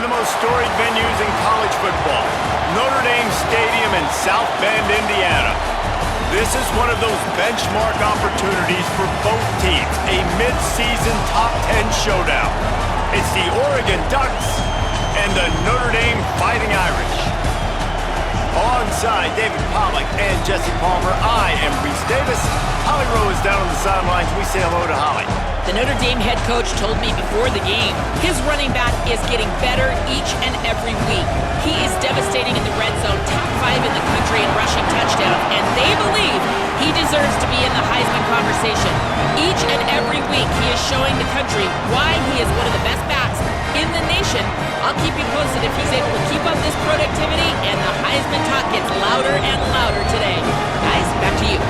the most storied venues in college football, Notre Dame Stadium in South Bend, Indiana. This is one of those benchmark opportunities for both teams, a mid-season top 10 showdown. It's the Oregon Ducks and the Notre Dame Fighting Irish. Alongside David Pollack and Jesse Palmer, I am Reese Davis. Holly Rowe is down on the sidelines. We say hello to Holly. The Notre Dame head coach told me before the game, his running back is getting better each and every week. He is devastating in the red zone, top 5 in the country in rushing touchdowns, and they believe he deserves to be in the Heisman conversation. Each and every week, he is showing the country why he is one of the best backs in the nation. I'll keep you posted if he's able to keep up this productivity, and the Heisman talk gets louder and louder today. Guys, back to you.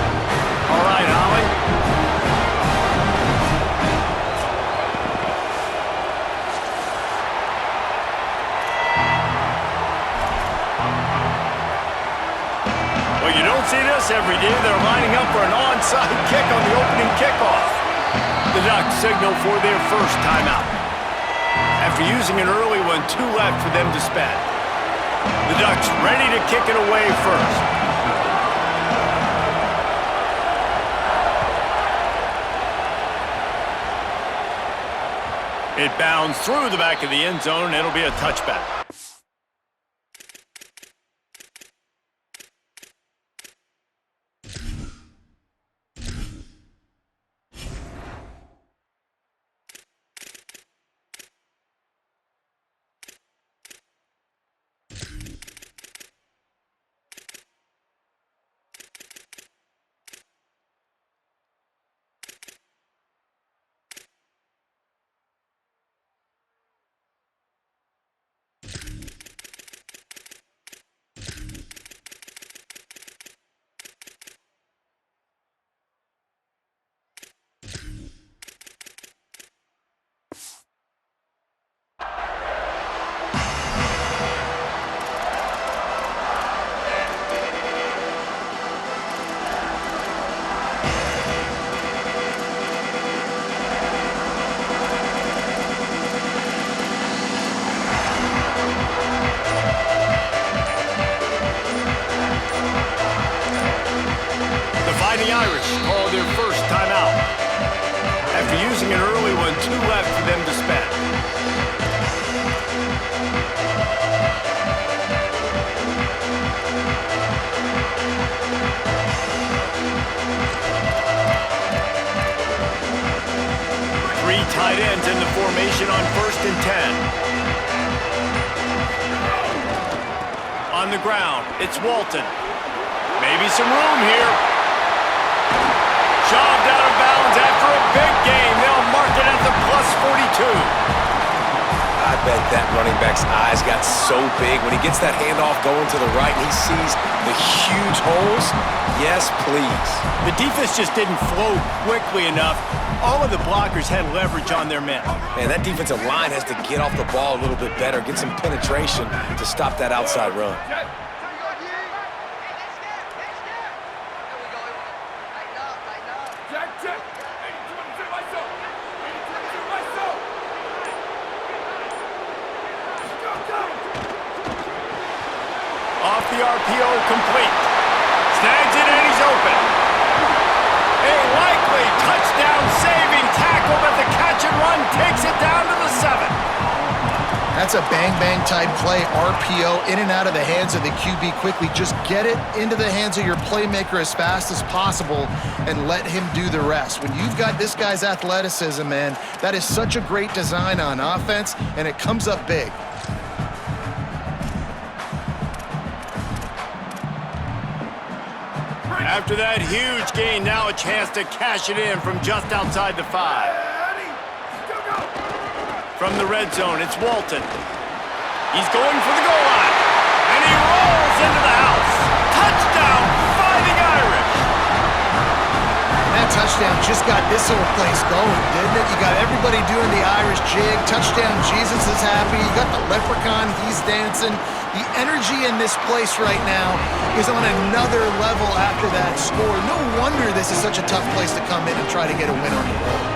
All right, Holly. Well, you don't see this every day. They're lining up for an onside kick on the opening kickoff. The Ducks signal for their first timeout. After using an early one, 2 left for them to spend. The Ducks ready to kick it away first. It bounds through the back of the end zone, and it'll be a touchback. The Irish call their first timeout. After using an early one, 2 left for them to spend. Three tight ends in the formation on 1st and 10. On the ground, it's Walton. Maybe some room here. Shoved out of bounds after a big gain. They'll mark it at the +42. I bet that running back's eyes got so big when he gets that handoff going to the right and he sees the huge holes. Yes, please. The defense just didn't flow quickly enough. All of the blockers had leverage on their men. Man, that defensive line has to get off the ball a little bit better, get some penetration to stop that outside run. Off the RPO, complete. Snags it and he's open. A likely touchdown-saving tackle, but the catch and run takes it down to the 7. That's a bang-bang type play, RPO, in and out of the hands of the QB quickly. Just get it into the hands of your playmaker as fast as possible and let him do the rest. When you've got this guy's athleticism, man, that is such a great design on offense, and it comes up big. After that huge gain, now a chance to cash it in from just outside the 5. From the red zone, it's Walton. He's going for the goal line, and he rolls into the house. Touchdown, Fighting Irish! That touchdown just got this whole place going, didn't it? You got everybody doing the Irish jig. Touchdown, Jesus is happy. You got the leprechaun, he's dancing. The energy in this place right now is on another level after that score. No wonder this is such a tough place to come in and try to get a win on the road.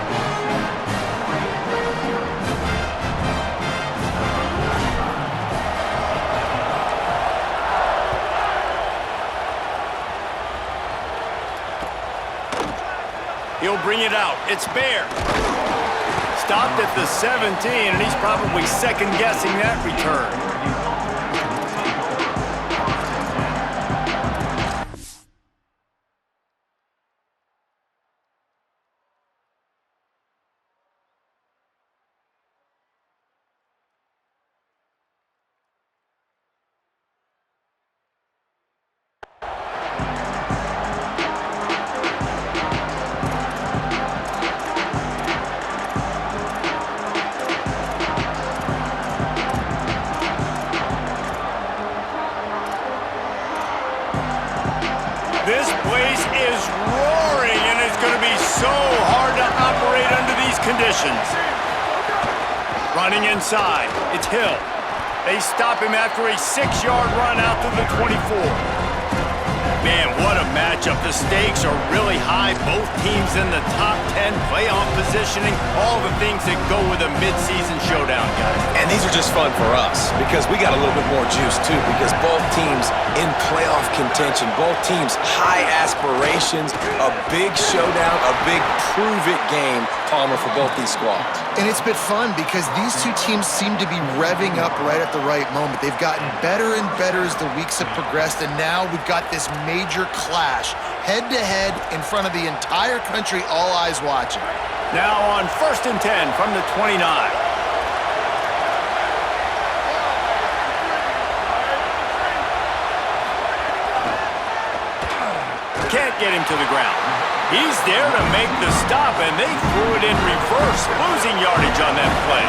they'll bring it out. It's Bear. Stopped at the 17, and he's probably second-guessing that return. This place is roaring, and it's going to be so hard to operate under these conditions. Running inside, it's Hill. They stop him after a 6-yard run out to the 24. Man, what a matchup. The stakes are really high. Both teams in the top 10, playoff positioning, all the things that go with a midseason showdown, guys. And these are just fun for us because we got a little bit more juice, too, because both teams in playoff contention, both teams high aspirations, a big showdown, a big prove-it game, Palmer, for both these squads. And it's been fun because these two teams seem to be revving up right at the right moment. They've gotten better and better as the weeks have progressed, and now we've got this major clash, head-to-head in front of the entire country, all eyes watching. Now on 1st and 10 from the 29. Can't get him to the ground. He's there to make the stop, and they threw it in reverse, losing yardage on that play.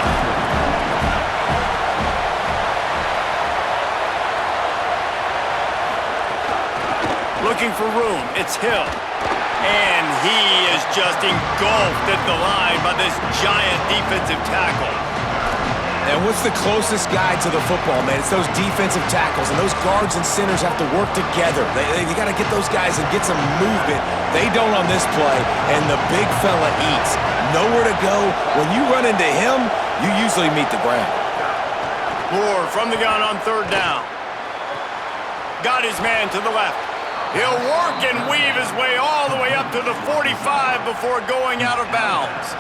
Looking for room, it's Hill. And he is just engulfed at the line by this giant defensive tackle. And what's the closest guy to the football, man? It's those defensive tackles, and those guards and centers have to work together. They got to get those guys and get some movement. They don't on this play, and the big fella eats. Nowhere to go. When you run into him, you usually meet the ground. Moore from the gun on 3rd down. Got his man to the left. He'll work and weave his way all the way up to the 45 before going out of bounds.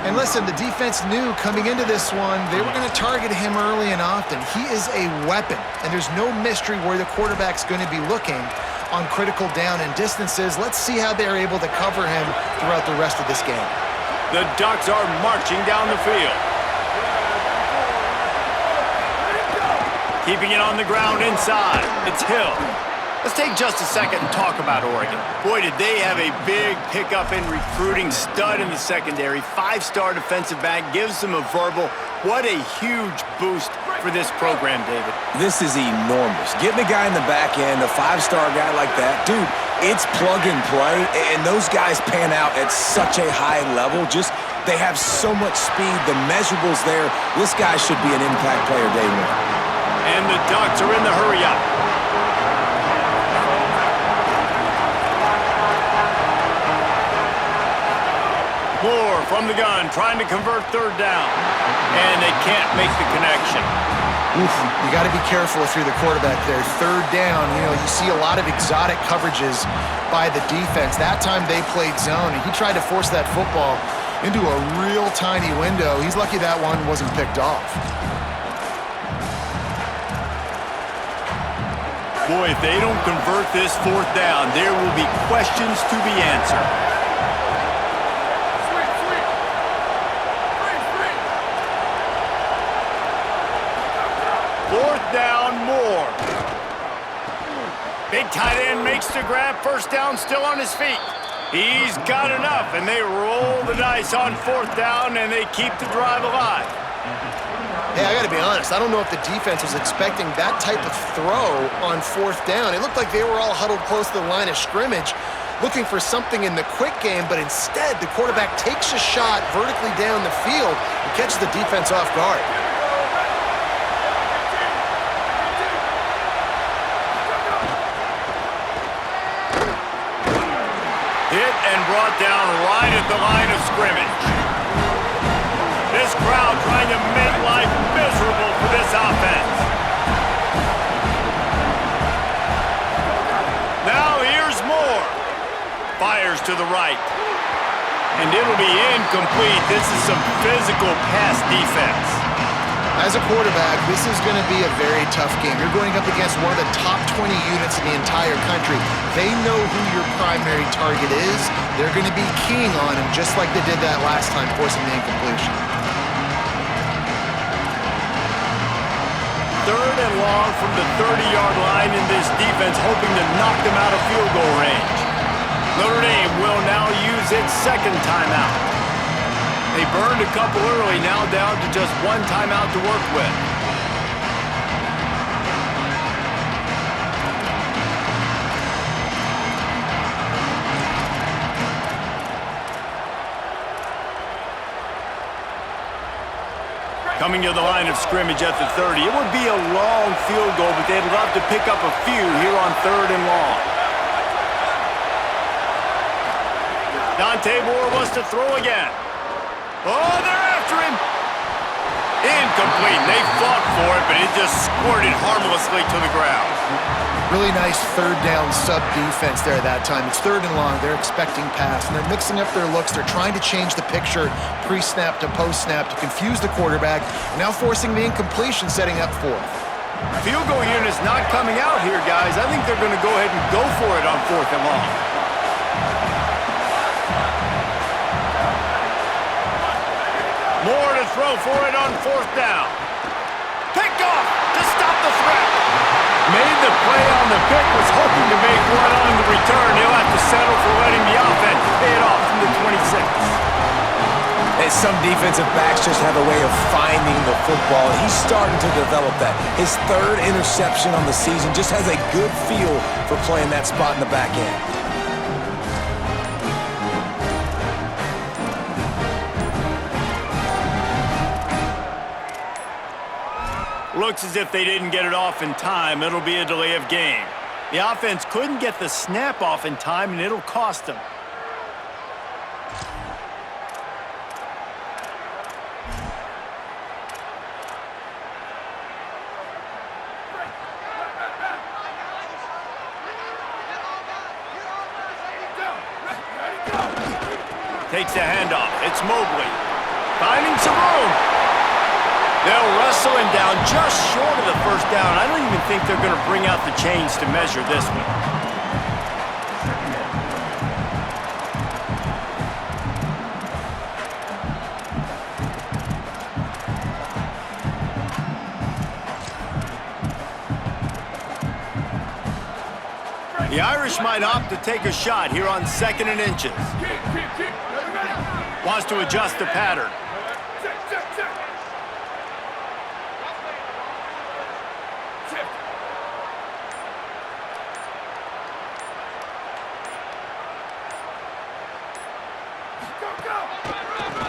And listen, the defense knew coming into this one, they were going to target him early and often. He is a weapon, and there's no mystery where the quarterback's going to be looking on critical down and distances. Let's see how they're able to cover him throughout the rest of this game. The Ducks are marching down the field. Keeping it on the ground inside, it's Hill. Let's take just a second and talk about Oregon. Boy, did they have a big pickup in recruiting. Stud in the secondary, 5-star defensive back, gives them a verbal. What a huge boost for this program, David. This is enormous. Getting a guy in the back end, a 5-star guy like that, dude, it's plug and play, and those guys pan out at such a high level. Just, they have so much speed, the measurables there. This guy should be an impact player day one. And the Ducks are in the hurry-up. Moore from the gun, trying to convert 3rd down. And they can't make the connection. Oof, you got to be careful if you're the quarterback there. 3rd down, you see a lot of exotic coverages by the defense. That time they played zone, and he tried to force that football into a real tiny window. He's lucky that one wasn't picked off. Boy, if they don't convert this 4th down, there will be questions to be answered. Down Moore. Big tight end makes the grab. 1st down, still on his feet. He's got enough, and they roll the dice on 4th down, and they keep the drive alive. Hey, I got to be honest. I don't know if the defense was expecting that type of throw on 4th down. It looked like they were all huddled close to the line of scrimmage, looking for something in the quick game, but instead the quarterback takes a shot vertically down the field and catches the defense off guard. Hit and brought down right at the line of scrimmage. This crowd trying to make life miserable for this offense. Now here's Moore. Fires to the right. And it'll be incomplete. This is some physical pass defense. As a quarterback, this is going to be a very tough game. You're going up against one of the top 20 units in the entire country. They know who your primary target is. They're going to be keying on him just like they did that last time, forcing the incompletion. 3rd and long from the 30-yard line in this defense, hoping to knock them out of field goal range. Notre Dame will now use its 2nd timeout. They burned a couple early, now down to just 1 timeout to work with. Coming to the line of scrimmage at the 30. It would be a long field goal, but they'd love to pick up a few here on 3rd and long. Dante Moore wants to throw again. Oh, they're after him. Incomplete. They fought for it, but it just squirted harmlessly to the ground. Really nice 3rd down sub defense there that time. It's 3rd and long. They're expecting pass, and they're mixing up their looks. They're trying to change the picture pre-snap to post-snap to confuse the quarterback, now forcing the incompletion, setting up 4th. Field goal unit is not coming out here, guys. I think they're going to go ahead and go for it on 4th and long. Moore to throw for it on 4th down. Pick off to stop the threat. Made the play on the pick, was hoping to make one on the return. He'll have to settle for letting the offense pay it off from the 26. And some defensive backs just have a way of finding the football. He's starting to develop that. His 3rd interception on the season just has a good feel for playing that spot in the back end. Looks as if they didn't get it off in time. It'll be a delay of game. The offense couldn't get the snap off in time, and it'll cost them. Takes the handoff. It's Mobley. Finding some room. They'll wrestle him down just short of the 1st down. I don't even think they're going to bring out the chains to measure this one. The Irish might opt to take a shot here on 2nd and inches. Wants to adjust the pattern.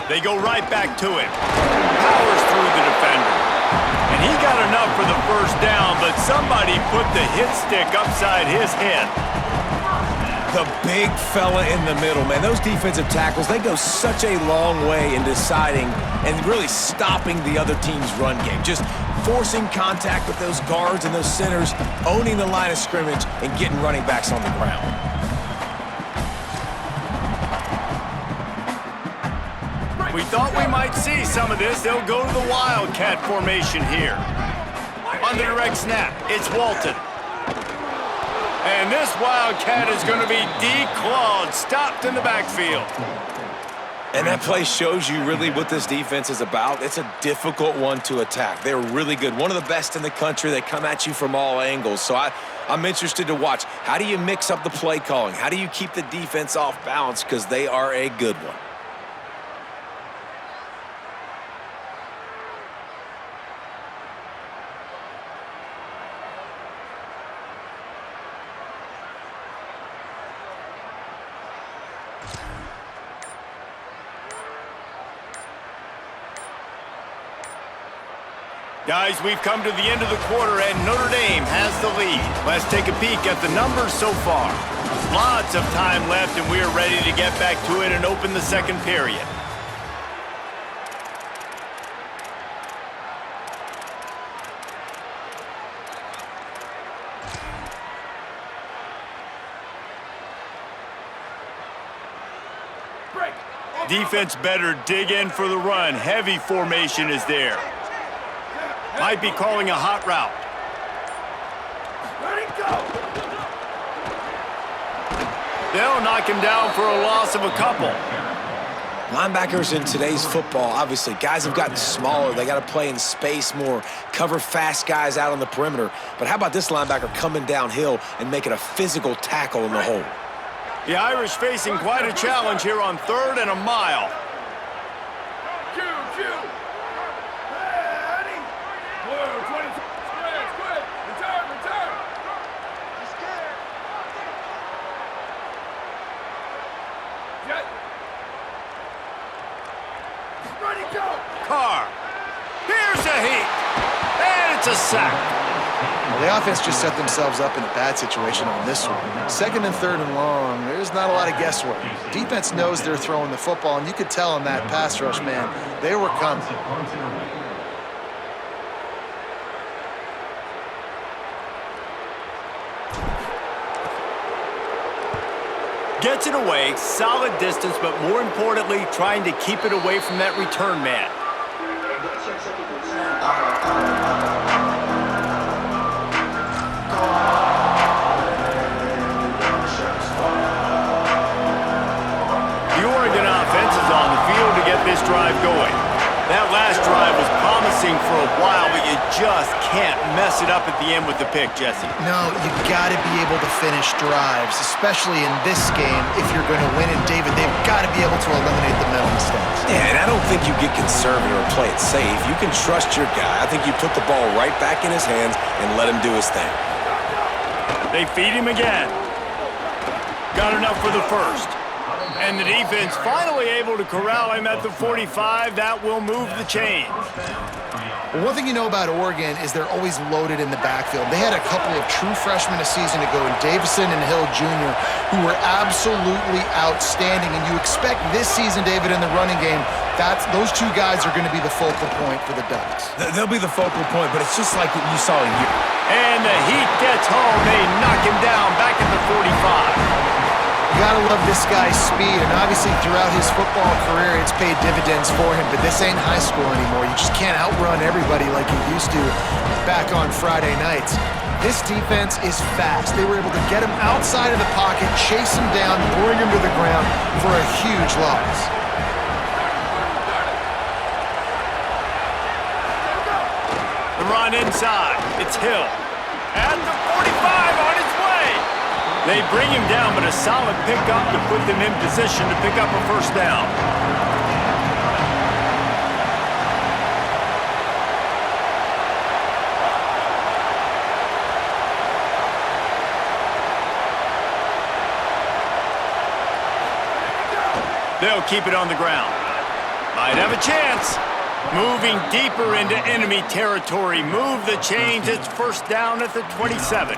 They go right back to him. Powers through the defender. And he got enough for the 1st down, but somebody put the hit stick upside his head. The big fella in the middle, man. Those defensive tackles, they go such a long way in deciding and really stopping the other team's run game. Just forcing contact with those guards and those centers, owning the line of scrimmage, and getting running backs on the ground. We thought we might see some of this. They'll go to the Wildcat formation here. On the direct snap, it's Walton. And this Wildcat is going to be declawed, stopped in the backfield. And that play shows you really what this defense is about. It's a difficult one to attack. They're really good. One of the best in the country. They come at you from all angles. So I'm interested to watch. How do you mix up the play calling? How do you keep the defense off balance? Because they are a good one. Guys, we've come to the end of the quarter, and Notre Dame has the lead. Let's take a peek at the numbers so far. Lots of time left, and we are ready to get back to it and open the 2nd period. Defense better dig in for the run. Heavy formation is there. Might be calling a hot route. They'll knock him down for a loss of a couple. Linebackers in today's football, obviously, guys have gotten smaller. They got to play in space more, cover fast guys out on the perimeter. But how about this linebacker coming downhill and making a physical tackle in the hole? The Irish facing quite a challenge here on 3rd and a mile. Carr. Here's a heat. And it's a sack. Well, the offense just set themselves up in a bad situation on this one. 2nd and 3rd and long, there's not a lot of guesswork. Defense knows they're throwing the football, and you could tell in that pass rush, man, they were coming. Gets it away, solid distance, but more importantly, trying to keep it away from that return man. The Oregon offense is on the field to get this drive going. That last drive was promising for a while, but you just can't mess it up at the end with the pick, Jesse. No, you got to be able to finish drives, especially in this game if you're going to win. And David, they've got to be able to eliminate the mental mistakes. Yeah, and I don't think you get conservative or play it safe. You can trust your guy. I think you put the ball right back in his hands and let him do his thing. They feed him again. Got enough for the first. And the defense finally able to corral him at the 45. That will move the chains. Well, one thing you know about Oregon is they're always loaded in the backfield. They had a couple of true freshmen a season ago in Davison and Hill Jr., who were absolutely outstanding. And you expect this season, David, in the running game, those two guys are going to be the focal point for the Ducks. They'll be the focal point, but it's just like you saw a year. And the heat gets home. They knock him down back at the 45. You gotta love this guy's speed, and obviously throughout his football career, it's paid dividends for him, but this ain't high school anymore. You just can't outrun everybody like you used to back on Friday nights. This defense is fast. They were able to get him outside of the pocket, chase him down, bring him to the ground for a huge loss. The run inside. It's Hill. At the 45 on its way. They bring him down, but a solid pickup to put them in position to pick up a first down. They'll keep it on the ground. Might have a chance. Moving deeper into enemy territory. Move the chains. It's first down at the 27.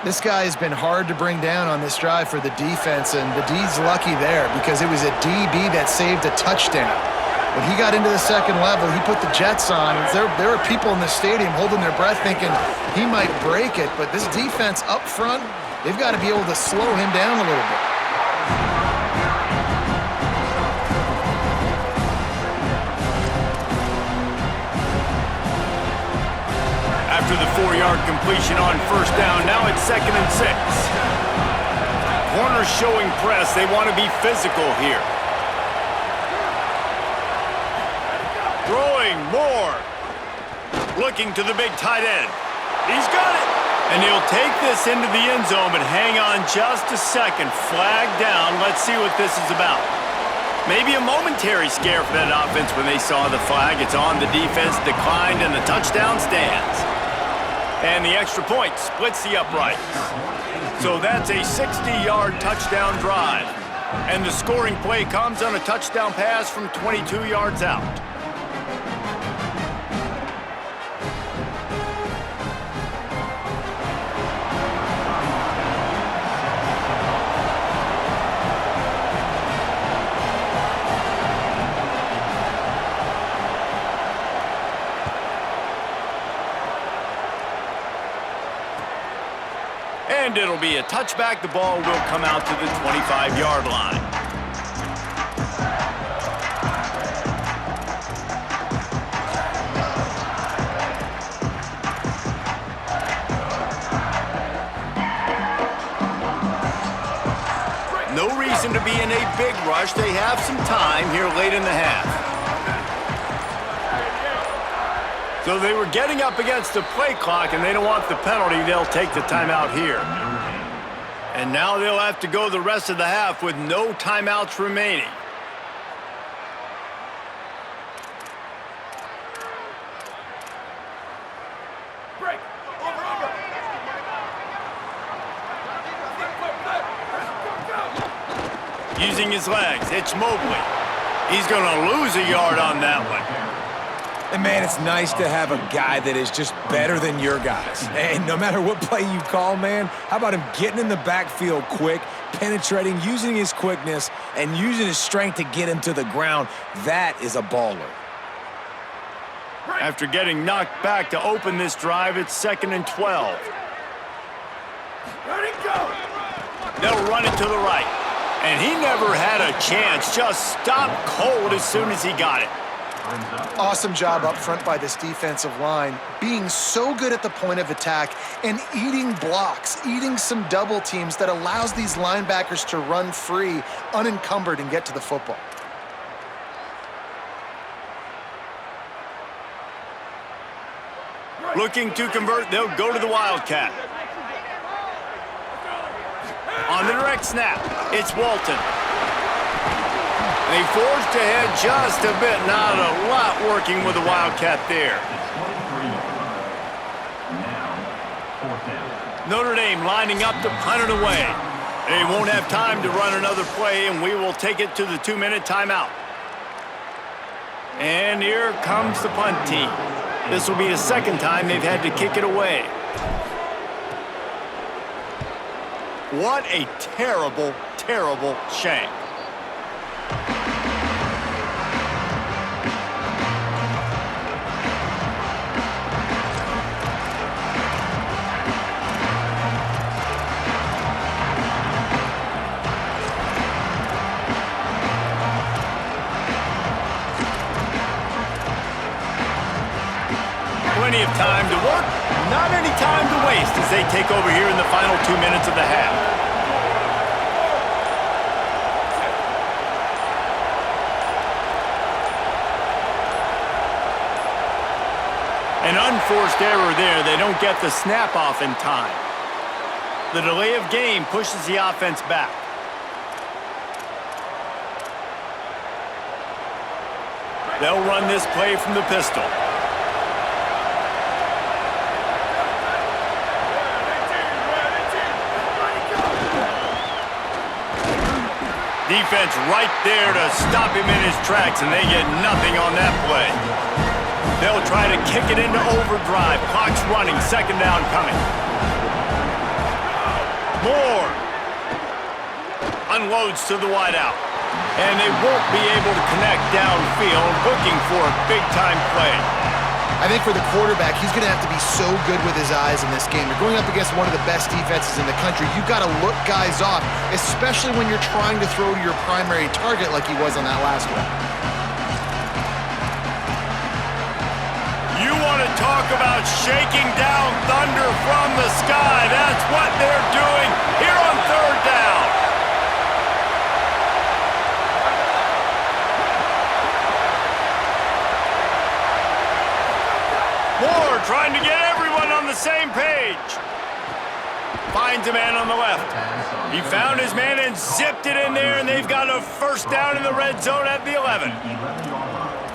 This guy has been hard to bring down on this drive for the defense, and the D's lucky there because it was a DB that saved a touchdown. When he got into the second level, he put the Jets on. There were people in the stadium holding their breath thinking he might break it, but this defense up front, they've got to be able to slow him down a little bit. After the 4-yard completion on first down, now it's 2nd and 6. Corners showing press. They want to be physical here. Throwing more. Looking to the big tight end. He's got it. And he'll take this into the end zone, but hang on just a second. Flag down. Let's see what this is about. Maybe a momentary scare for that offense when they saw the flag. It's on the defense, declined, and the touchdown stands. And the extra point splits the uprights. So that's a 60-yard touchdown drive. And the scoring play comes on a touchdown pass from 22 yards out. And it'll be a touchback. The ball will come out to the 25-yard line. to be in a big rush. They have some time here late in the half. So they were getting up against the play clock, and they don't want the penalty. They'll take the timeout here. And now they'll have to go the rest of the half with no timeouts remaining. Using his legs, it's Mobley. He's going to lose a yard on that one. And, man, it's nice to have a guy that is just better than your guys. And no matter what play you call, man, how about him getting in the backfield quick, penetrating, using his quickness, and using his strength to get him to the ground? That is a baller. After getting knocked back to open this drive, it's 2nd and 12. Ready, go! They'll run it to the right. And he never had a chance. Just stopped cold as soon as he got it. Awesome job up front by this defensive line, being so good at the point of attack and eating blocks, eating some double teams that allows these linebackers to run free, unencumbered, and get to the football. Looking to convert, they'll go to the Wildcat. On the direct snap, it's Walton. They forged ahead just a bit, not a lot working with the Wildcat there. Notre Dame lining up to punt it away. They won't have time to run another play, and we will take it to the 2-minute timeout. And here comes the punt team. This will be the second time they've had to kick it away. What a terrible, terrible shank. Plenty of time to work, not any time to waste as they take over here in the final 2 minutes of the half. An unforced error there. They don't get the snap off in time. The delay of game pushes the offense back. They'll run this play from the pistol. Defense right there to stop him in his tracks, and they get nothing on that play. They'll try to kick it into overdrive. Clock's running, 2nd down coming. Moore unloads to the wideout, and they won't be able to connect downfield, looking for a big-time play. I think for the quarterback, he's going to have to be so good with his eyes in this game. You're going up against one of the best defenses in the country. You've got to look guys off, especially when you're trying to throw to your primary target like he was on that last one. You want to talk about shaking down thunder from the sky. That's what they're doing here on 3rd down. Moore trying to get everyone on the same page. Finds a man on the left. He found his man and zipped it in there, and they've got a 1st down in the red zone at the 11.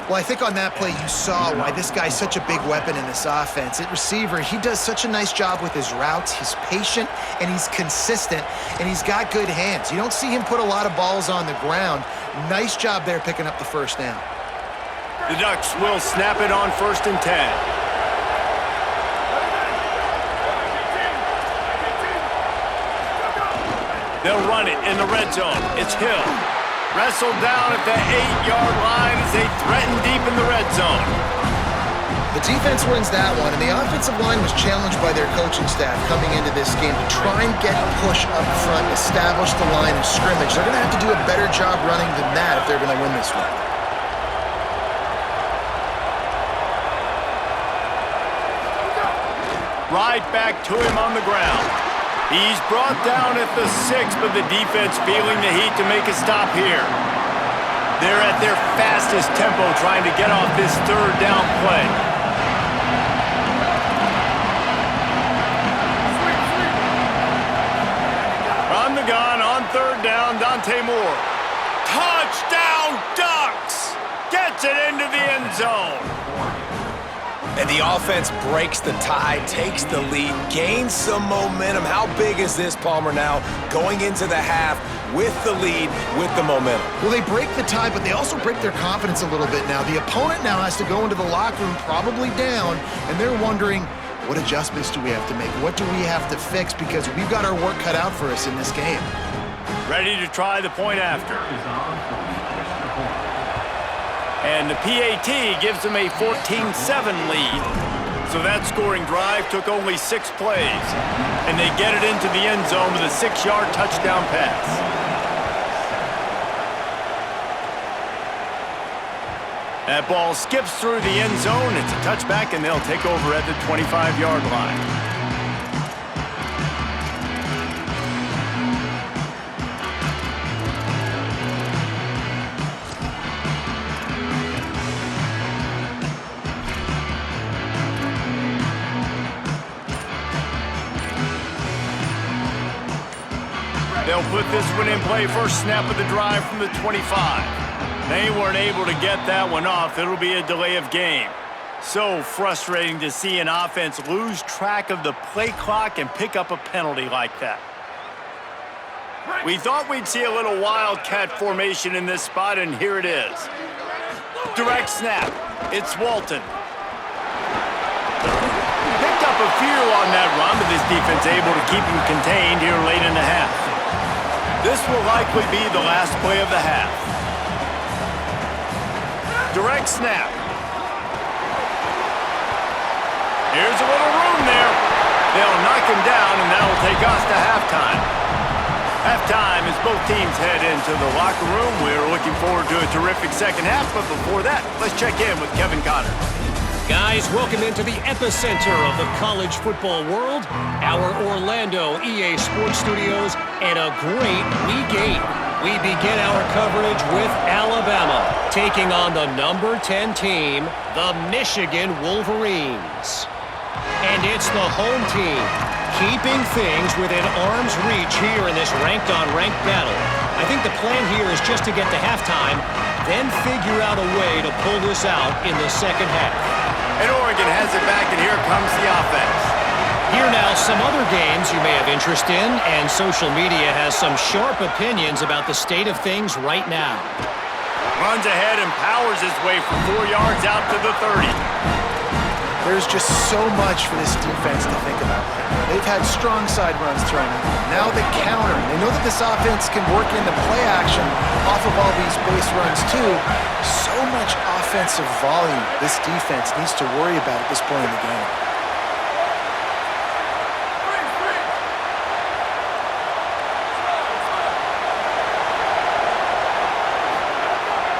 Well, I think on that play you saw why this guy's such a big weapon in this offense. At receiver, he does such a nice job with his routes. He's patient, and he's consistent, and he's got good hands. You don't see him put a lot of balls on the ground. Nice job there picking up the 1st down. The Ducks will snap it on 1st and 10. They'll run it in the red zone. It's Hill. Wrestled down at the 8-yard line as they threaten deep in the red zone. The defense wins that one, and the offensive line was challenged by their coaching staff coming into this game to try and get push up front, establish the line of scrimmage. They're going to have to do a better job running than that if they're going to win this one. Right back to him on the ground. He's brought down at the 6, but the defense feeling the heat to make a stop here. They're at their fastest tempo trying to get off this third down play. From the gun on third down, Dante Moore. Touchdown Ducks! Gets it into the end zone. And the offense breaks the tie, takes the lead, gains some momentum. How big is this, Palmer, now going into the half with the lead, with the momentum? Well, they break the tie, but they also break their confidence a little bit now. The opponent now has to go into the locker room probably down, and they're wondering, what adjustments do we have to make? What do we have to fix? Because we've got our work cut out for us in this game. Ready to try the point after. And the PAT gives them a 14-7 lead. So that scoring drive took only 6 plays. And they get it into the end zone with a 6-yard touchdown pass. That ball skips through the end zone. It's a touchback, and they'll take over at the 25-yard line. They'll put this one in play first snap of the drive from the 25. They weren't able to get that one off. It'll be a delay of game. So frustrating to see an offense lose track of the play clock and pick up a penalty like that. We thought we'd see a little wildcat formation in this spot, and here it is. Direct snap. It's Walton. Picked up a few on that run, but this defense able to keep him contained here late in the half. This will likely be the last play of the half. Direct snap. Here's a little room there. They'll knock him down, and that'll take us to halftime. Halftime as both teams head into the locker room. We're looking forward to a terrific second half, but before that, let's check in with Kevin Cotter. Guys, welcome into the epicenter of the college football world, our Orlando EA Sports Studios, and a great Week 8. We begin our coverage with Alabama, taking on the number 10 team, the Michigan Wolverines. And it's the home team, keeping things within arm's reach here in this ranked-on-ranked battle. I think the plan here is just to get to halftime, then figure out a way to pull this out in the second half. And Oregon has it back, and here comes the offense. Here now, some other games you may have interest in, and social media has some sharp opinions about the state of things right now. Runs ahead and powers his way for 4 yards out to the 30. There's just so much for this defense to think about. They've had strong side runs thrown in. Now the counter. They know that this offense can work into play action off of all these base runs too. So much offensive volume this defense needs to worry about at this point in the game.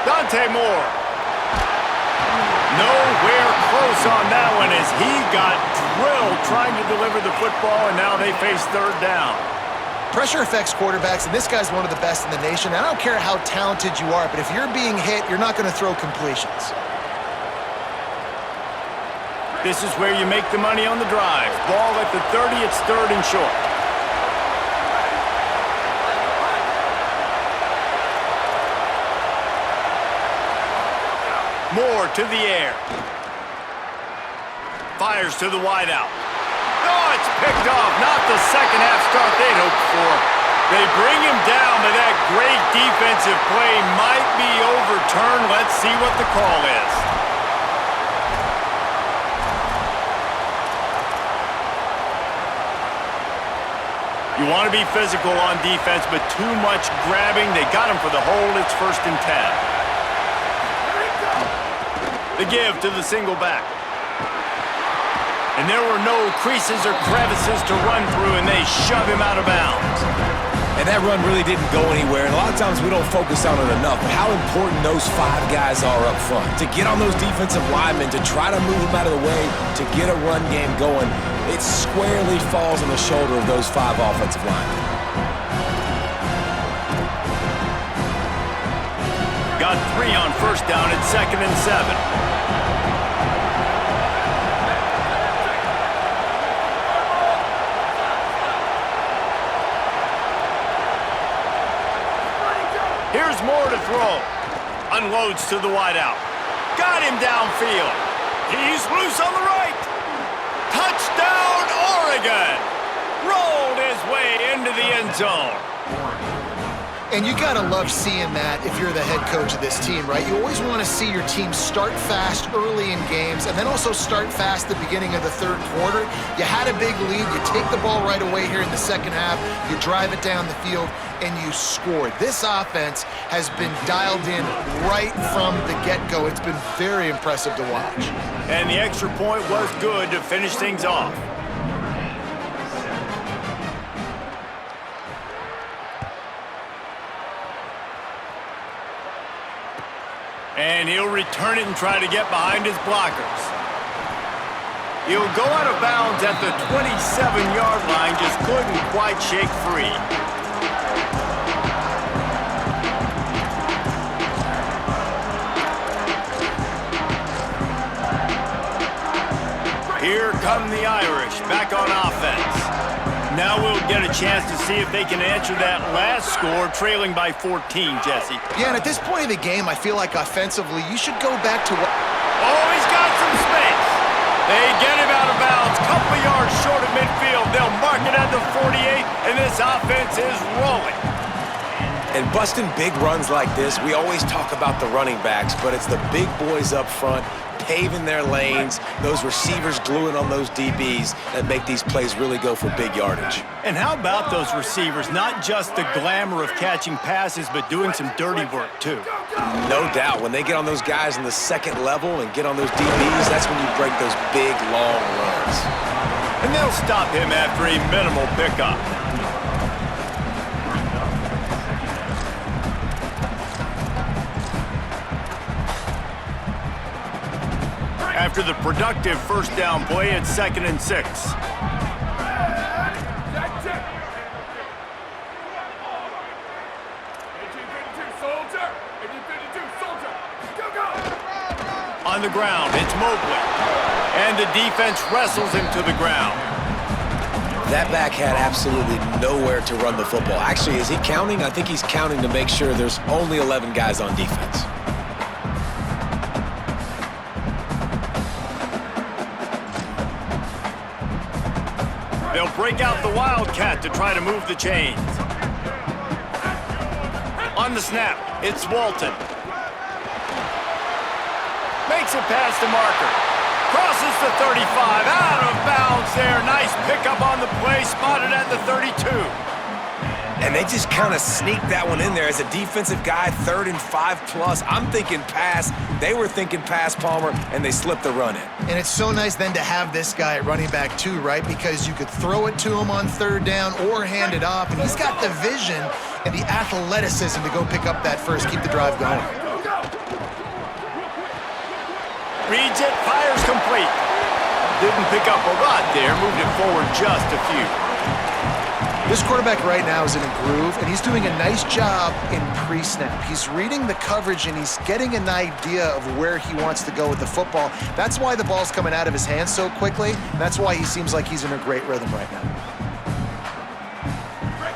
Dante Moore. Nowhere close on that one as he got drilled trying to deliver the football, and now they face third down. Pressure affects quarterbacks, and this guy's one of the best in the nation. I don't care how talented you are, but if you're being hit, you're not going to throw completions. This is where you make the money on the drive. Ball at the 30, it's third and short. Moore to the air. Fires to the wideout. Oh, it's picked off. Not the second half start they'd hoped for. They bring him down, but that great defensive play might be overturned. Let's see what the call is. You want to be physical on defense, but too much grabbing. They got him for the hold. It's 1st and 10. The give to the single back. And there were no creases or crevices to run through, and they shove him out of bounds. And that run really didn't go anywhere, and a lot of times we don't focus on it enough, but how important those 5 guys are up front. To get on those defensive linemen, to try to move them out of the way, to get a run game going, it squarely falls on the shoulder of those 5 offensive linemen. Got 3 on first down at 2nd and 7. Here's Moore to throw. Unloads to the wideout. Got him downfield. He's loose on the right. Touchdown, Oregon. Rolled his way into the end zone. And you got to love seeing that if you're the head coach of this team, right? You always want to see your team start fast early in games and then also start fast at the beginning of the third quarter. You had a big lead. You take the ball right away here in the second half. You drive it down the field, and you scored. This offense has been dialed in right from the get-go. It's been very impressive to watch. And the extra point was good to finish things off. And he'll return it and try to get behind his blockers. He'll go out of bounds at the 27-yard line, just couldn't quite shake free. Here come the Irish, back on offense. Now we'll get a chance to see if they can answer that last score, trailing by 14, Jesse. Yeah, and at this point of the game, I feel like offensively, you should go back to what... Oh, he's got some space. They get him out of bounds, couple of yards short of midfield. They'll mark it at the 48, and this offense is rolling. And busting big runs like this, we always talk about the running backs, but it's the big boys up front paving their lanes, those receivers gluing on those DBs that make these plays really go for big yardage. And how about those receivers? Not just the glamour of catching passes, but doing some dirty work, too. No doubt. When they get on those guys in the second level and get on those DBs, that's when you break those big, long runs. And they'll stop him after a minimal pickup. After the productive first down play at 2nd and 6. On the ground, it's Mobley. And the defense wrestles him to the ground. That back had absolutely nowhere to run the football. Actually, is he counting? I think he's counting to make sure there's only 11 guys on defense. They'll break out the Wildcat to try to move the chains. On the snap, it's Walton. Makes it past the marker. Crosses the 35, out of bounds there. Nice pickup on the play, spotted at the 32. And they just kind of sneaked that one in there as a defensive guy, 3rd and 5+. I'm thinking pass. They were thinking pass, Palmer, and they slipped the run in. And it's so nice then to have this guy at running back too, right? Because you could throw it to him on 3rd down or hand it off, and he's got the vision and the athleticism to go pick up that first, keep the drive going. Reads it, fires complete. Didn't pick up a lot there, moved it forward just a few. This quarterback right now is in a groove, and he's doing a nice job in pre-snap. He's reading the coverage, and he's getting an idea of where he wants to go with the football. That's why the ball's coming out of his hands so quickly, and that's why he seems like he's in a great rhythm right now.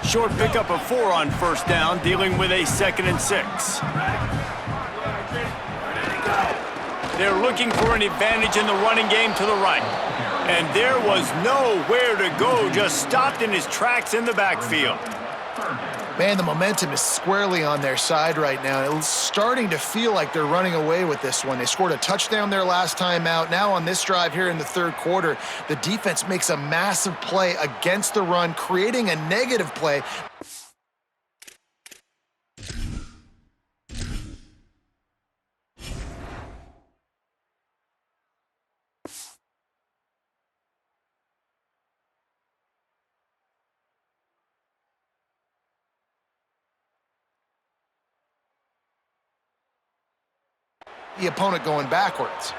Short pickup of 4 on first down, dealing with a 2nd and 6. They're looking for an advantage in the running game to the right. And there was nowhere to go, just stopped in his tracks in the backfield. Man, the momentum is squarely on their side right now. It's starting to feel like they're running away with this one. They scored a touchdown their last time out. Now on this drive here in the 3rd quarter, the defense makes a massive play against the run, creating a negative play. the opponent going backwards.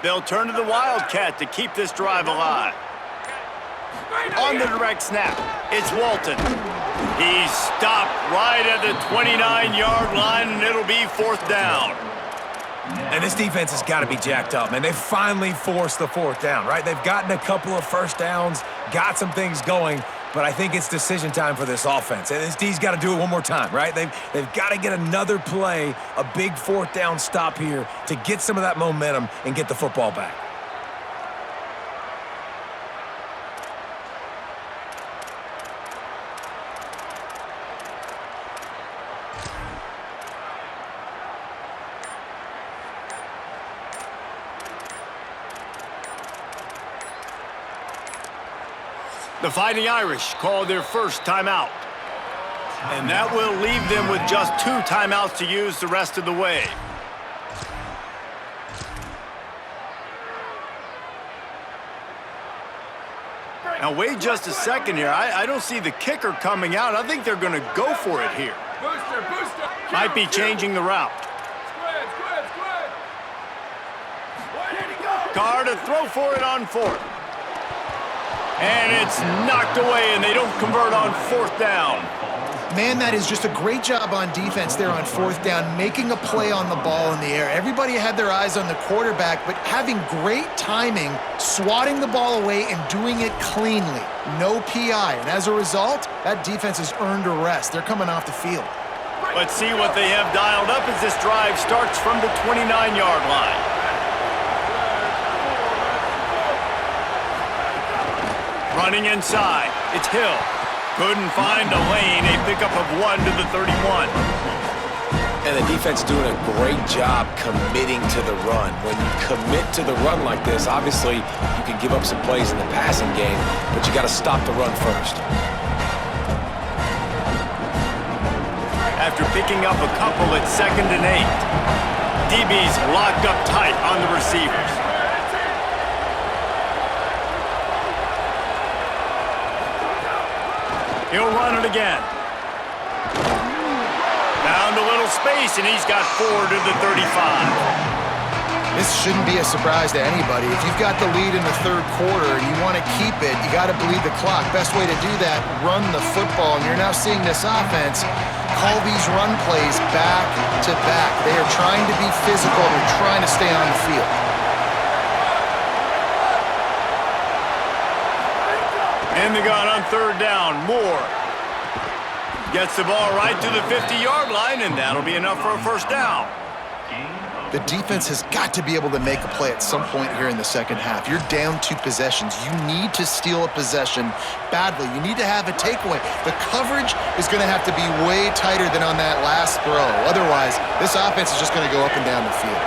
They'll turn to the Wildcat to keep this drive alive. On the direct snap, it's Walton. He's stopped right at the 29-yard line, and it'll be 4th down. And this defense has got to be jacked up, man. They finally forced the 4th down, right? They've gotten a couple of first downs, got some things going, but I think it's decision time for this offense. And this D's got to do it one more time, right? They've got to get another play, a big 4th down stop here to get some of that momentum and get the football back. The Fighting Irish call their first timeout. And that will leave them with just 2 timeouts to use the rest of the way. Now wait just a second here. I don't see the kicker coming out. I think they're going to go for it here. Booster. Might be changing the route. Squid. Carr to throw for it on 4th. And it's knocked away, and they don't convert on 4th down. Man, that is just a great job on defense there on 4th down, making a play on the ball in the air. Everybody had their eyes on the quarterback, but having great timing, swatting the ball away and doing it cleanly. No PI, and as a result, that defense has earned a rest. They're coming off the field. Let's see what they have dialed up as this drive starts from the 29-yard line. Running inside, it's Hill. Couldn't find a lane, a pickup of 1 to the 31. And the defense doing a great job committing to the run. When you commit to the run like this, obviously you can give up some plays in the passing game, but you got to stop the run first. After picking up a couple at 2nd and 8, DB's locked up tight on the receivers. He'll run it again. Found a little space, and he's got 4 to the 35. This shouldn't be a surprise to anybody. If you've got the lead in the 3rd quarter and you want to keep it, you got to bleed the clock. Best way to do that, run the football. And you're now seeing this offense call these run plays back to back. They are trying to be physical. They're trying to stay on the field. In the gun on 3rd down, Moore gets the ball right to the 50-yard line, and that'll be enough for a 1st down. The defense has got to be able to make a play at some point here in the 2nd half. You're down 2 possessions. You need to steal a possession badly. You need to have a takeaway. The coverage is going to have to be way tighter than on that last throw. Otherwise, this offense is just going to go up and down the field.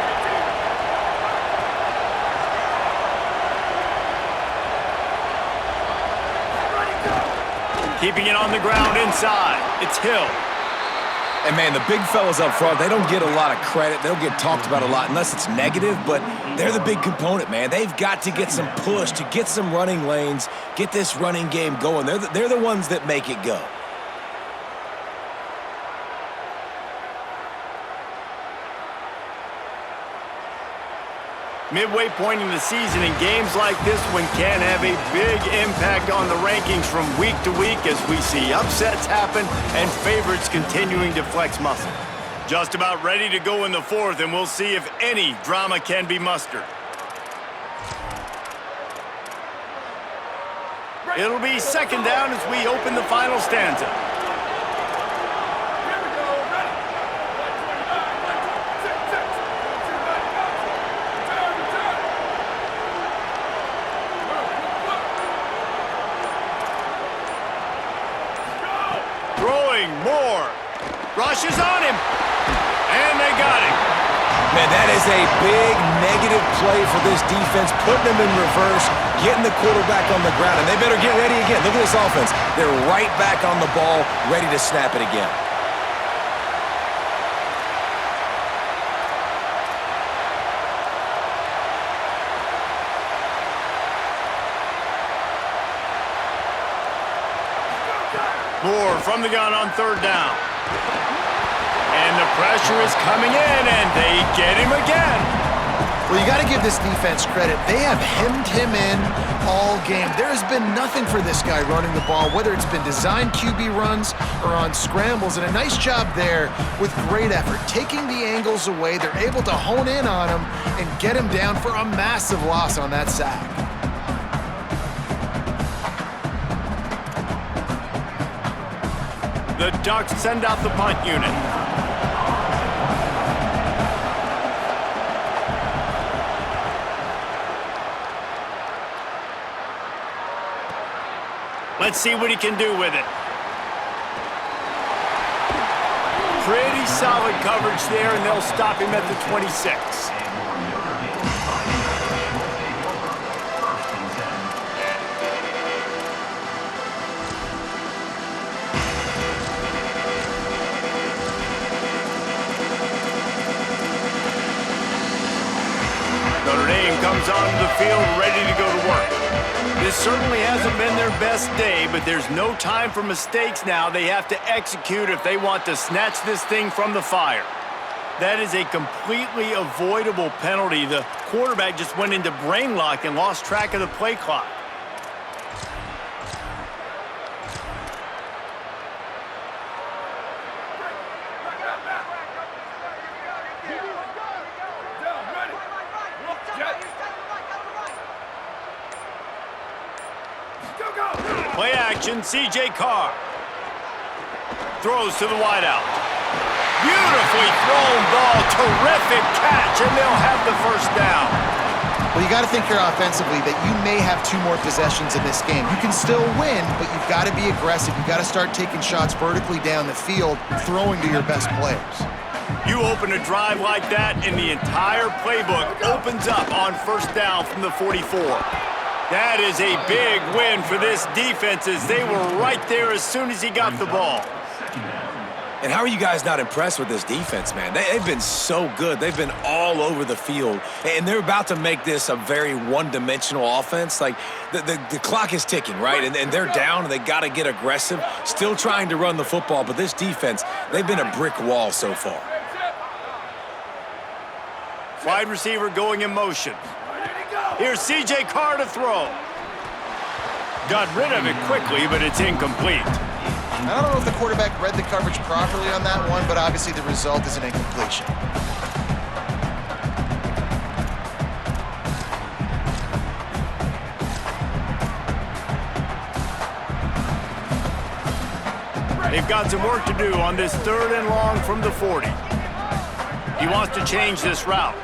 Keeping it on the ground inside, it's Hill. And, man, the big fellas up front, they don't get a lot of credit. They don't get talked about a lot unless it's negative, but they're the big component, man. They've got to get some push, to get some running lanes, get this running game going. They're the ones that make it go. Midway point in the season, and games like this one can have a big impact on the rankings from week to week as we see upsets happen and favorites continuing to flex muscle. Just about ready to go in the 4th, and we'll see if any drama can be mustered. It'll be 2nd down as we open the final stanza. Moore rushes on him, and they got him. Man, that is a big negative play for this defense, putting them in reverse, getting the quarterback on the ground, and they better get ready again. Look at this offense. They're right back on the ball, ready to snap it again. Moore from the gun on third down. And the pressure is coming in, and they get him again. Well, you got to give this defense credit. They have hemmed him in all game. There has been nothing for this guy running the ball, whether it's been designed QB runs or on scrambles, and a nice job there with great effort. Taking the angles away, they're able to hone in on him and get him down for a massive loss on that sack. The Ducks send out the punt unit. Let's see what he can do with it. Pretty solid coverage there, and they'll stop him at the 26. Notre Dame comes onto the field ready to go to work. This certainly hasn't been their best day, but there's no time for mistakes now. They have to execute if they want to snatch this thing from the fire. That is a completely avoidable penalty. The quarterback just went into brain lock and lost track of the play clock. Play action, C.J. Carr. Throws to the wideout. Beautifully thrown ball, terrific catch, and they'll have the first down. Well, you got to think here offensively that you may have 2 more possessions in this game. You can still win, but you've got to be aggressive. You've got to start taking shots vertically down the field, throwing to your best players. You open a drive like that, and the entire playbook opens up on first down from the 44. That is a big win for this defense as they were right there as soon as he got the ball. And how are you guys not impressed with this defense, man? They've been so good. They've been all over the field. And they're about to make this a very one-dimensional offense. Like, the clock is ticking, right? And they're down, and they got to get aggressive. Still trying to run the football, but this defense, they've been a brick wall so far. Wide receiver going in motion. Here's C.J. Carr to throw. Got rid of it quickly, but it's incomplete. I don't know if the quarterback read the coverage properly on that one, but obviously the result is an incompletion. They've got some work to do on this 3rd and long from the 40. He wants to change this route.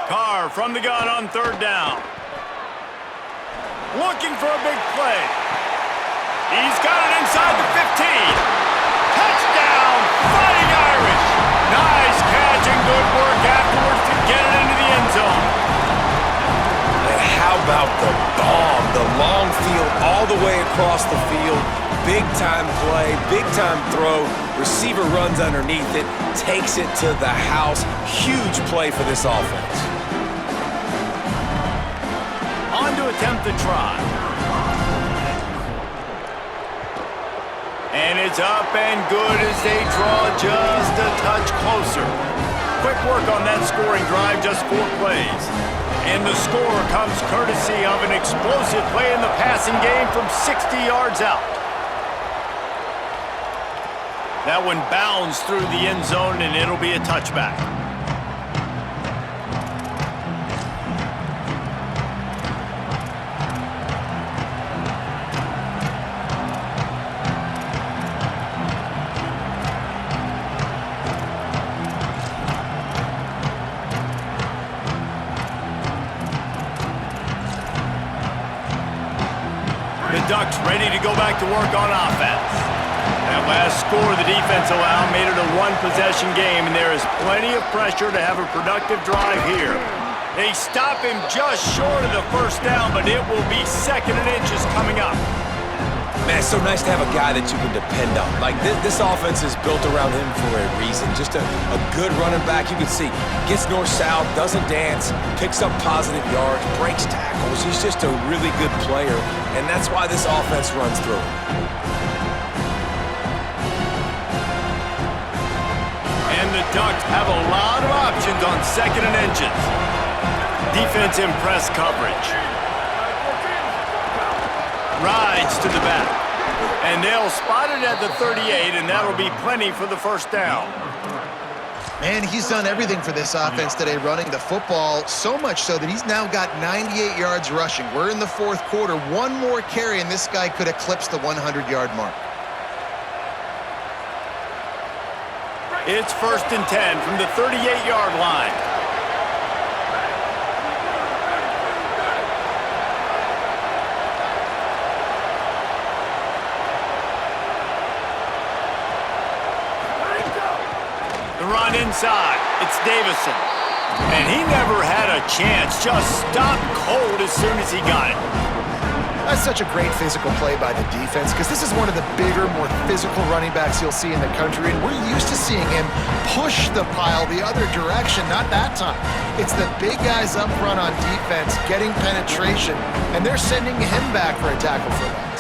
Carr from the gun on 3rd down. Looking for a big play. He's got it inside the 15. Touchdown, Fighting Irish. Nice catch and good work afterwards to get it into the end zone. And how about the bomb? The long field all the way across the field. Big-time play, big-time throw. Receiver runs underneath it, takes it to the house. Huge play for this offense. On to attempt the try. And it's up and good as they draw just a touch closer. Quick work on that scoring drive, just 4 plays. And the score comes courtesy of an explosive play in the passing game from 60 yards out. That one bounds through the end zone, and it'll be a touchback. The Ducks ready to go back to work on offense. That last score the defense allowed made it a 1-possession game, and there is plenty of pressure to have a productive drive here. They stop him just short of the first down, but it will be 2nd and inches coming up. Man, it's so nice to have a guy that you can depend on. Like, this offense is built around him for a reason. Just a good running back. You can see, gets north-south, doesn't dance, picks up positive yards, breaks tackles. He's just a really good player, and that's why this offense runs through him. And the Ducks have a lot of options on 2nd and inches. Defense in press coverage. Rides to the back. And they'll spot it at the 38, and that'll be plenty for the first down. Man, he's done everything for this offense today, running the football, so much so that he's now got 98 yards rushing. We're in the 4th quarter. One more carry, and this guy could eclipse the 100-yard mark. It's 1st and 10 from the 38-yard line. The run inside. It's Davison. And he never had a chance. Just stopped cold as soon as he got it. That's such a great physical play by the defense because this is one of the bigger, more physical running backs you'll see in the country, and we're used to seeing him push the pile the other direction. Not that time. It's the big guys up front on defense getting penetration, and they're sending him back for a tackle for that.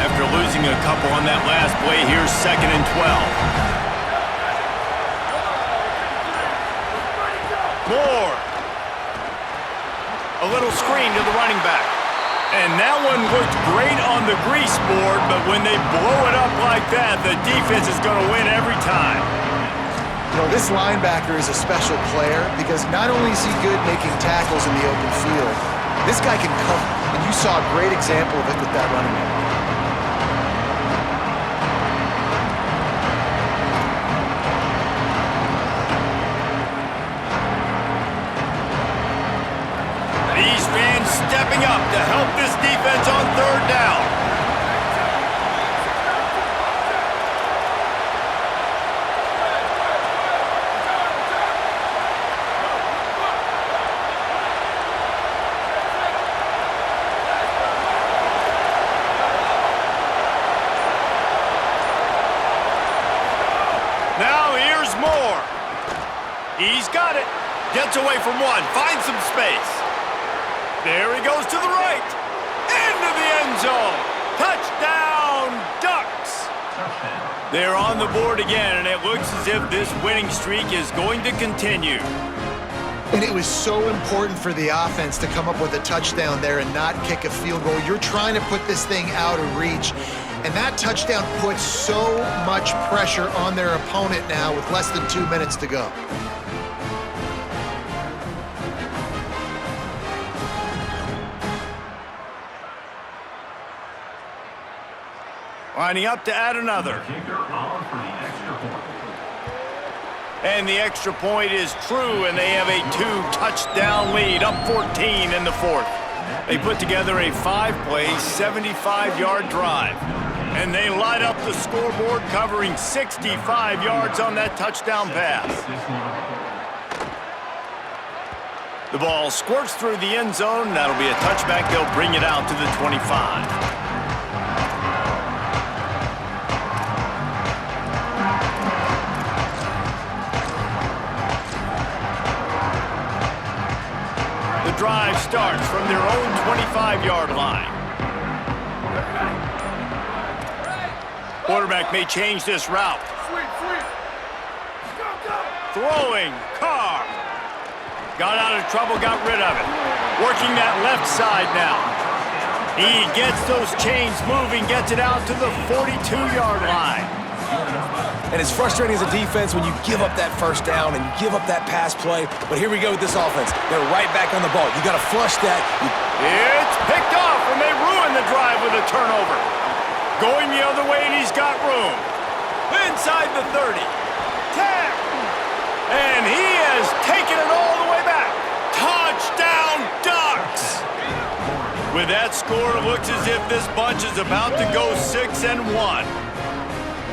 After losing a couple on that last play, here's 2nd and 12. Moore. A little screen to the running back. And that one looked great on the grease board, but when they blow it up like that, the defense is going to win every time. You know, this linebacker is a special player because not only is he good making tackles in the open field, this guy can cover, and you saw a great example of it with that running back. Stepping up to help this defense on 3rd down. Now here's Moore. He's got it. Gets away from one. Finds some space. There he goes to the right. Into the end zone. Touchdown, Ducks. They're on the board again, and it looks as if this winning streak is going to continue. And it was so important for the offense to come up with a touchdown there and not kick a field goal. You're trying to put this thing out of reach, and that touchdown puts so much pressure on their opponent now with less than 2 minutes to go. Lining up to add another. And the extra point is true, and they have a 2-touchdown lead, up 14 in the 4th. They put together a 5-play, 75-yard drive. And they light up the scoreboard, covering 65 yards on that touchdown pass. The ball squirts through the end zone. That'll be a touchback. They'll bring it out to the 25. Drive starts from their own 25-yard line. Quarterback may change this route. Throwing, Carr. Got out of trouble, got rid of it. Working that left side now. He gets those chains moving, gets it out to the 42-yard line. And it's frustrating as a defense when you give up that first down and you give up that pass play. But here we go with this offense. They're right back on the ball. You got to flush that. It's picked off, and they ruin the drive with a turnover. Going the other way, and he's got room. Inside the 30. 10. And he has taken it all the way back. Touchdown, Ducks! With that score, it looks as if this bunch is about to go 6-1.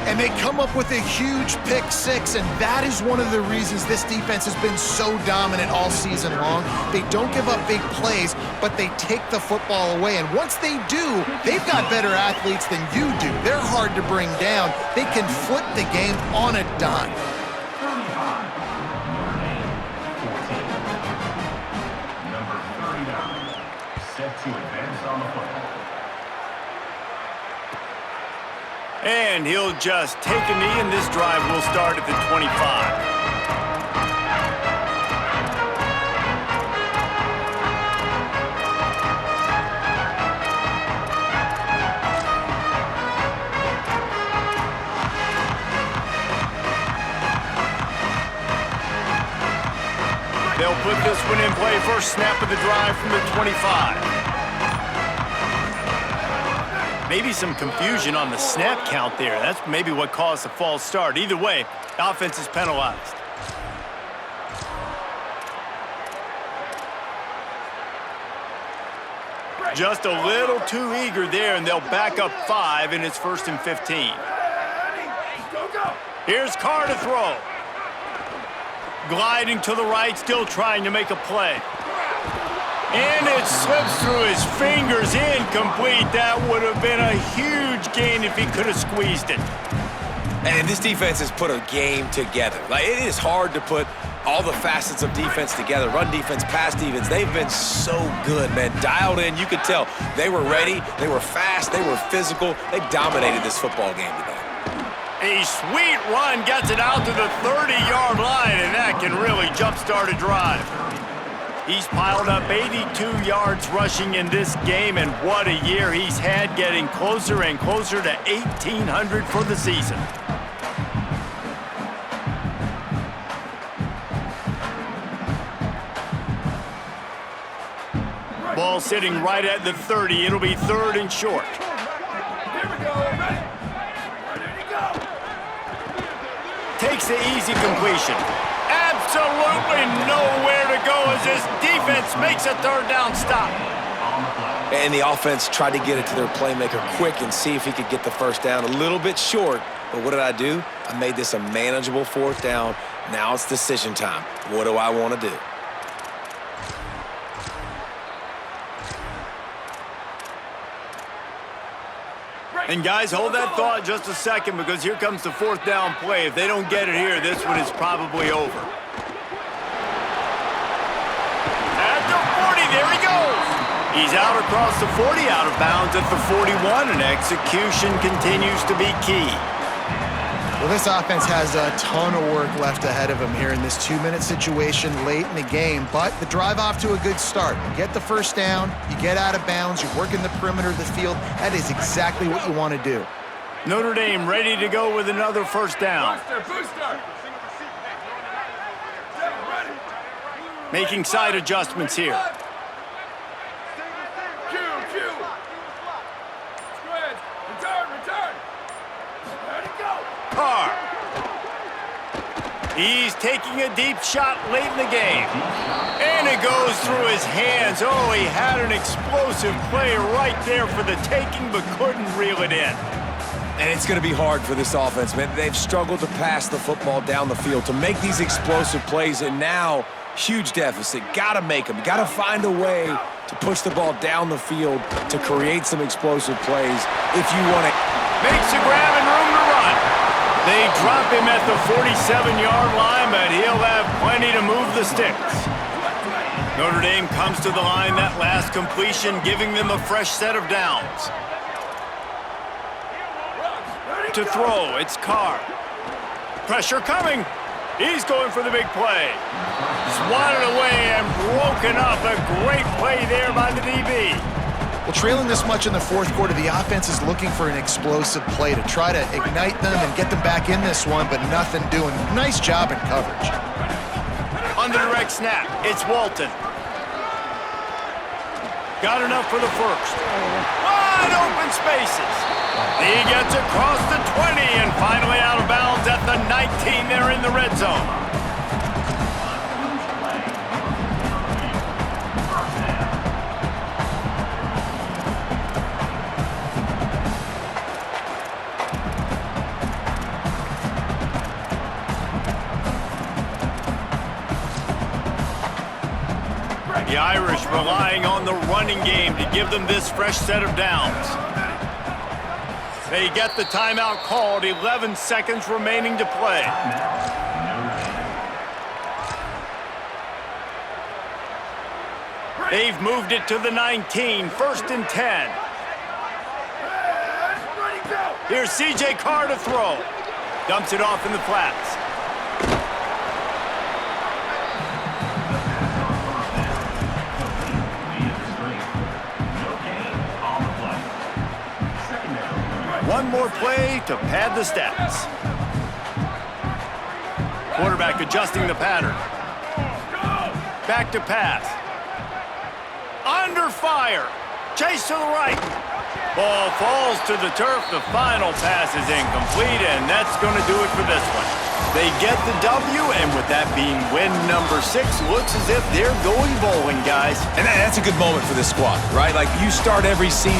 And they come up with a huge pick six, and that is one of the reasons this defense has been so dominant all season long. They don't give up big plays, but they take the football away. And once they do, they've got better athletes than you do. They're hard to bring down. They can flip the game on a dime. Number 39, set to advance on the football. And he'll just take a knee, and this drive will start at the 25. They'll put this one in play. First snap of the drive from the 25. Maybe some confusion on the snap count there. That's maybe what caused the false start. Either way, offense is penalized. Just a little too eager there, and they'll back up 5, and it's 1st and 15. Here's Carr to throw. Gliding to the right, still trying to make a play. And it slips through his fingers, incomplete. That would have been a huge gain if he could have squeezed it. And this defense has put a game together. Like, it is hard to put all the facets of defense together. Run defense, pass defense. They've been so good, man. Dialed in, you could tell. They were ready, they were fast, they were physical. They dominated this football game today. A sweet run gets it out to the 30-yard line, and that can really jumpstart a drive. He's piled up 82 yards rushing in this game, and what a year he's had, getting closer and closer to 1,800 for the season. Ball sitting right at the 30. It'll be 3rd and short. Here we go. Ready? Ready to go. Takes the easy completion. Absolutely nowhere to go as this defense makes a 3rd down stop. And the offense tried to get it to their playmaker quick and see if he could get the 1st down. A little bit short, but what did I do? I made this a manageable 4th down. Now it's decision time. What do I want to do? And guys, hold that thought just a second, because here comes the 4th down play. If they don't get it here, this one is probably over. At the 40, there he goes. He's out across the 40, out of bounds at the 41, and execution continues to be key. Well, this offense has a ton of work left ahead of them here in this 2-minute situation late in the game, but the drive off to a good start. You get the 1st down, you get out of bounds, you're working the perimeter of the field. That is exactly what you want to do. Notre Dame ready to go with another 1st down. Booster. Making side adjustments here. Q. Squads. Return. Ready to go. Carr. He's taking a deep shot late in the game. And it goes through his hands. Oh, he had an explosive play right there for the taking, but couldn't reel it in. And it's going to be hard for this offense, man. They've struggled to pass the football down the field, to make these explosive plays, and now huge deficit. Got to make them. Got to find a way to push the ball down the field to create some explosive plays if you want to. Makes a grab and room to run. They drop him at the 47-yard line, but he'll have plenty to move the sticks. Notre Dame comes to the line that last completion, giving them a fresh set of downs. To throw, it's Carr. Pressure coming. He's going for the big play. Swatted away and broken up. A great play there by the DB. Well, trailing this much in the 4th quarter, the offense is looking for an explosive play to try to ignite them and get them back in this one, but nothing doing. Nice job in coverage. On the direct snap, it's Walton. Got enough for the 1st. Wide open spaces. He gets across the 20 and finally out of bounds at the 19. They're in the red zone. The Irish relying on the running game to give them this fresh set of downs. They get the timeout called, 11 seconds remaining to play. They've moved it to the 19, 1st and 10. Here's C.J. Carr to throw. Dumps it off in the flats. One more play to pad the stats. Quarterback adjusting the pattern. Back to pass. Under fire. Chase to the right. Ball falls to the turf. The final pass is incomplete, and that's going to do it for this one. They get the W, and with that being win number 6, looks as if they're going bowling, guys. And that's a good moment for this squad, right? Like, you start every season